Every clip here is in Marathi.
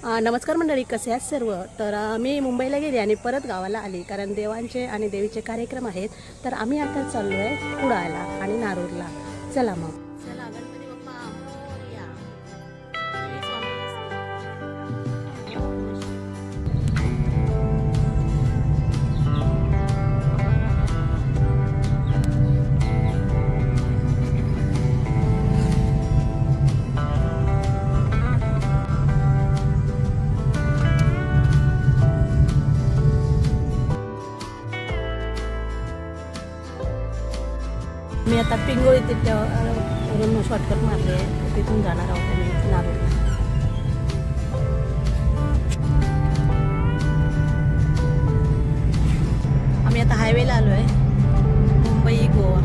नमस्कार मंडळी, कसे आहेत सर्व? तर मी मुंबईला गेले आणि परत गावाला आली कारण देवांचे आणि देवीचे कार्यक्रम आहेत. तर आम्ही आता चाललो आहे कुडाळला आणि नारूरला. चला मग. चला गणपती बाप्पा मोरया. मी आता पिंगोळी तिथून शॉर्टकट मारले, तिथून जाणार आहोत मी नारूरला. आम्ही आता हायवेला आलो आहे, मुंबई गोवा.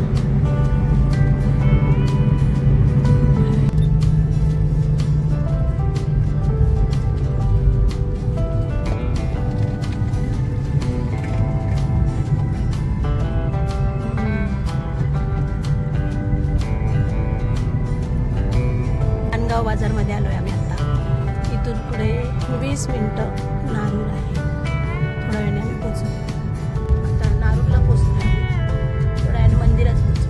बाजारमध्ये आलो आहे आम्ही आता. इथून पुढे 20 मिनिटं नारूर आहे. थोड्या वेळाने आम्ही पोहोचू. आता नारूरला पोहोचलो आहे, थोड्या वेळाने मंदिरात पोहोचू.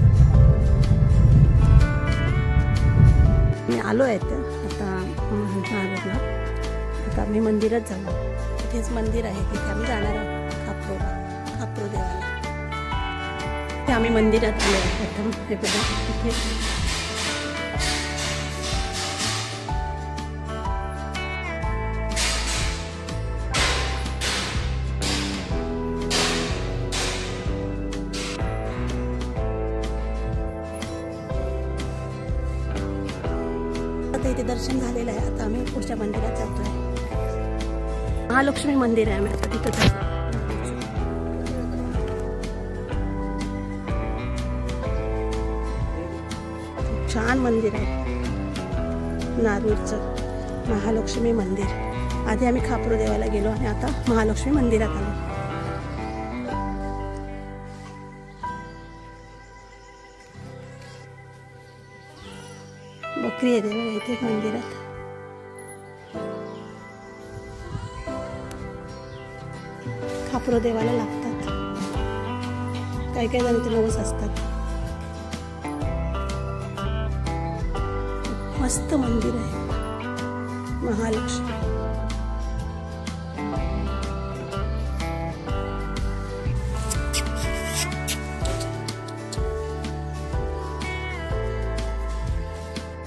मी आलो आहे आता नारूरला. आता आम्ही मंदिरात जाऊ. तिथेच मंदिर आहे, तिथे आम्ही जाणार आहोत खापरो देवाला. ते आम्ही मंदिरात आलो आहे प्रथम. हे बघा तिथे इथे दर्शन झालेलं आहे. आता आम्ही पुढच्या मंदिरात जातोय. महालक्ष्मी मंदिर आहे, आम्ही आता तिथं जातो. छान मंदिर आहे नारूरचं महालक्ष्मी मंदिर. आधी आम्ही खापरो देवाला गेलो आणि आता महालक्ष्मी मंदिरात आलो. बकरी आहे देवा इथे मंदिरात. खापरो देवाला लागतात. काही काही जण ते नवस असतात. मस्त मंदिर आहे महालक्ष्मी.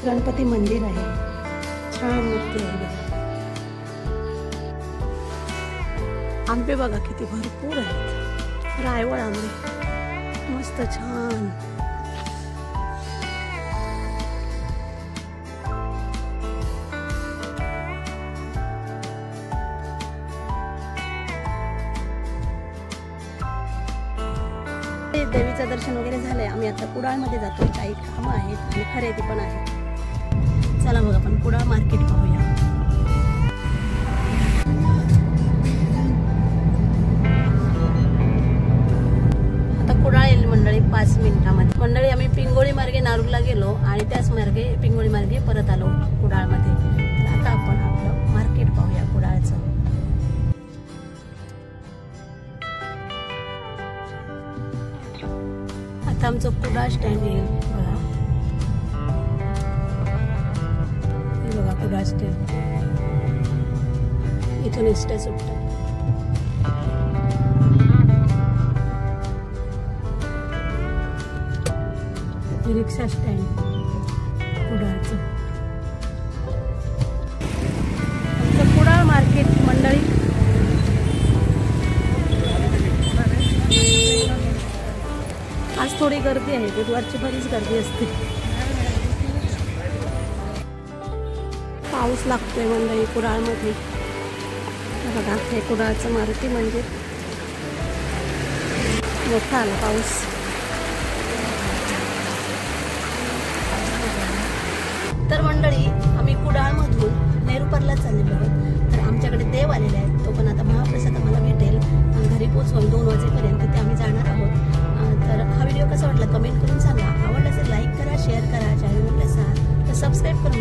गणपती मंदिर आहे, छान मूर्ती आहे. आंबे बघा किती भरपूर आहेत. रायवळ आंबे मस्त छान. देवीचं दर्शन वगैरे झालंय. आम्ही आता कुडाळमध्ये जातोय. काही कामं आहेत आणि खरेदी पण आहे. चला मग आपण कुडाळ मार्केट पाहूया. आता कुडाळ येईल मंडळी 5 मिनिटांमध्ये. मंडळी आम्ही पिंगोळी मार्गे नारूरला गेलो आणि त्याच मार्गे पिंगोळी मार्गे परत आलो कुडाळमध्ये. तर आता आपण आपलं मार्केट पाहूया कुडाळचं. आता आमचं कुडाळ स्टँड येईल बघा. हे बघा कुडाळ स्टँड. इथून एसट्या सुटतात. रिक्षा स्टँड कुडाळचं. आमचं कुडाळ मार्केट मंडळी. आज थोडी गर्दी आहे, बुधवारची बरीच गर्दी असते. पाऊस लागतोय मंडळी कुडाळमध्ये. बघा हे कुडाळचं मारुती मंदिर. मोठा आला पाऊस. तर मंडळी आम्ही कुडाळमधून नेरुरला चाललेलो आहोत. तर आमच्याकडे देव आलेले आहेत. तो पण आता महाप्रसाद आम्हाला भेटेल. घरी पोहोचून 2 वाजेपर्यंत ते आम्ही जाणार आहोत. तर हा व्हिडिओ कसा वाटला कमेंट करून सांगा. आवडला असेल लाईक करा, शेअर करा. चॅनलला सबस्क्राईब करून